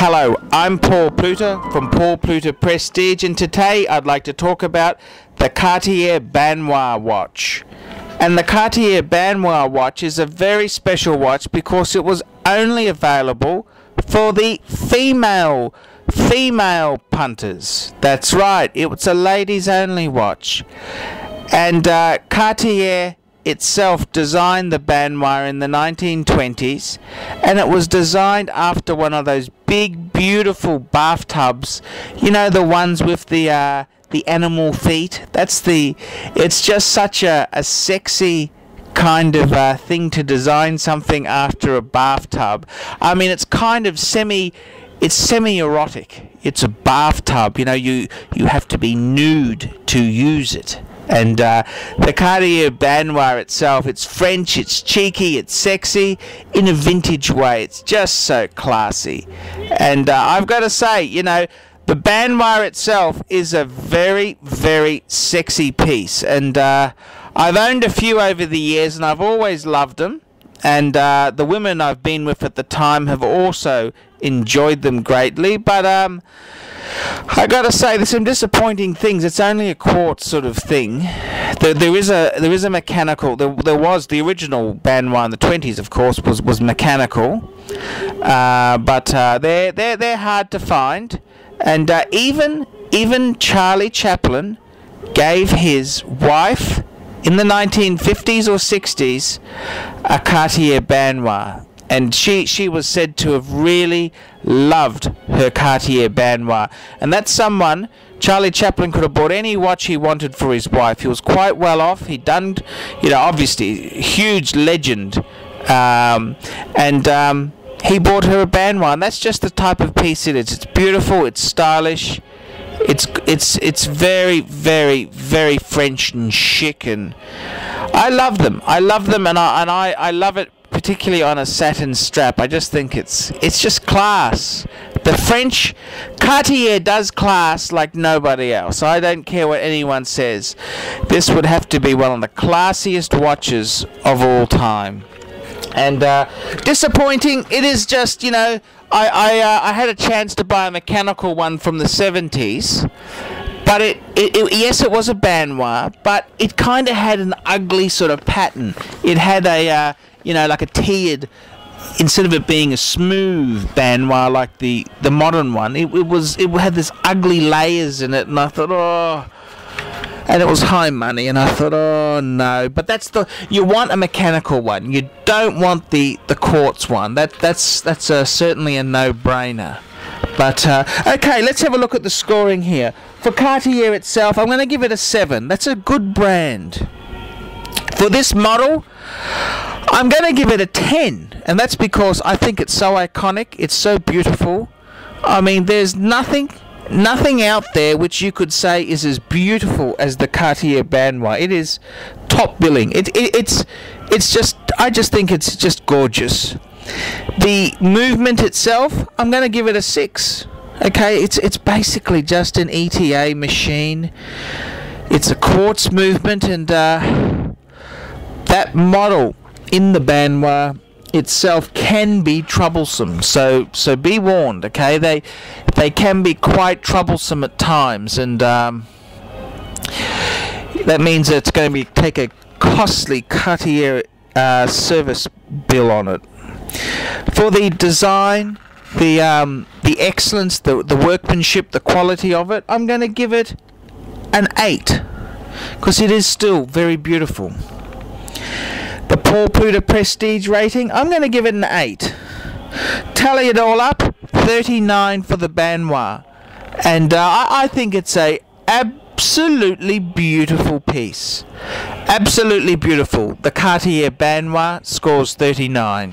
Hello, I'm Paul Pluta from Paul Pluta Prestige, and today I'd like to talk about the Cartier Baignoire watch. And the Cartier Baignoire watch is a very special watch because it was only available for the female punters. That's right, it was a ladies only watch. And Cartier itself designed the Baignoire in the 1920s, and it was designed after one of those big beautiful bathtubs, you know, the ones with the animal feet. It's just such a sexy kind of thing to design something after a bathtub. I mean, it's kind of semi-erotic. It's a bathtub, you know, you have to be nude to use it. And the Cartier Baignoire itself, it's French, it's cheeky, it's sexy, in a vintage way. It's just so classy. And I've got to say, you know, the Baignoire itself is a very, very sexy piece. And I've owned a few over the years, and I've always loved them. And the women I've been with at the time have also enjoyed them greatly. But I gotta say, there's some disappointing things. It's only a quartz sort of thing. There is a mechanical. There was the original Baignoire in the 20s, of course, was mechanical, but they're hard to find. And even Charlie Chaplin gave his wife in the 1950s or 60s a Cartier Baignoire. And she was said to have really loved her Cartier Baignoire. And that's someone, Charlie Chaplin could have bought any watch he wanted for his wife. He was quite well off. He'd done, you know, obviously, huge legend. He bought her a Baignoire. And that's just the type of piece it is. It's beautiful. It's stylish. It's very, very, very French and chic. And I love them. I love them, and I love it. Particularly on a satin strap. I just think it's just class. The French Cartier does class like nobody else. I don't care what anyone says. This would have to be one of the classiest watches of all time. And disappointing. It is just, you know, I had a chance to buy a mechanical one from the 70s. But yes, it was a Baignoire, but it kind of had an ugly sort of pattern. It had a you know, like a tiered, instead of it being a smooth Baignoire like the modern one, it had this ugly layers in it, and I thought, oh, and it was high money, and I thought, oh no. But you want a mechanical one. You don't want the quartz one. That's certainly a no-brainer. But okay, let's have a look at the scoring here. For Cartier itself, I'm going to give it a 7. That's a good brand. For this model, I'm going to give it a 10, and that's because I think it's so iconic, it's so beautiful. I mean, there's nothing out there which you could say is as beautiful as the Cartier Baignoire. It is top billing. It's just, I just think it's just gorgeous. The movement itself, I'm going to give it a 6. Okay, it's basically just an ETA machine. It's a quartz movement, and that model in the Baignoire itself can be troublesome, so be warned. Okay, they can be quite troublesome at times, and that means it's going to take a costly Cartier service bill on it. For the design, the excellence, the workmanship, the quality of it, I'm going to give it an 8 because it is still very beautiful. The Paul Pluta Prestige rating, I'm going to give it an 8. Tally it all up, 39 for the Baignoire. And I think it's a absolutely beautiful piece. Absolutely beautiful. The Cartier Baignoire scores 39.